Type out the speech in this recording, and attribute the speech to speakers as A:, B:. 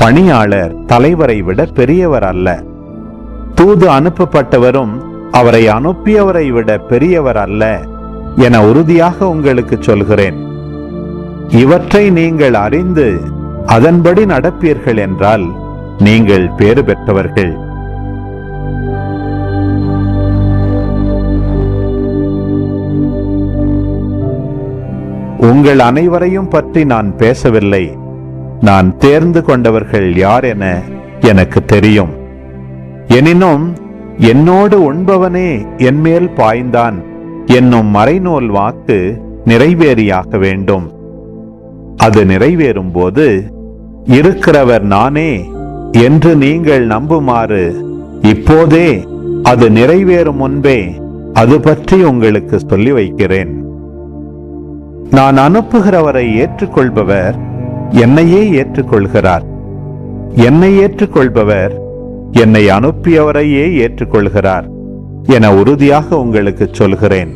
A: பணியாளர் தலைவரை விட பெரியவர் அல்ல. தூது அனுப்பப்பட்டவரும் அவரை அனுப்பியவரை விட பெரியவர் அல்ல என உறுதியாக உங்களுக்கு சொல்கிறேன். இவற்றை நீங்கள் அறிந்து அதன்படி நடப்பீர்கள் என்றால் நீங்கள் பேறு பெற்றவர்கள். உங்கள் அனைவரையும் பற்றி நான் பேசவில்லை. நான் தேர்ந்து கொண்டவர்கள் யார் என எனக்கு தெரியும். எனினும் என்னோடு உண்பவனே என்மேல் பாய்ந்தான் என்னும் மறைநூல் வாக்கு நிறைவேறியாக வேண்டும். அது நிறைவேறும் போது இருக்கிறவர் நானே என்று நீங்கள் நம்புமாறு இப்போதே அது நிறைவேறும் முன்பே அது பற்றி உங்களுக்கு சொல்லி வைக்கிறேன். நான் அனுப்புகிறவரை ஏற்றுக்கொள்பவர் என்னையே ஏற்றுக்கொள்கிறார். என்னை ஏற்றுக்கொள்பவர் என்னை அனுப்பியவரையே ஏற்றுக்கொள்கிறார் என உறுதியாக உங்களுக்கு சொல்கிறேன்.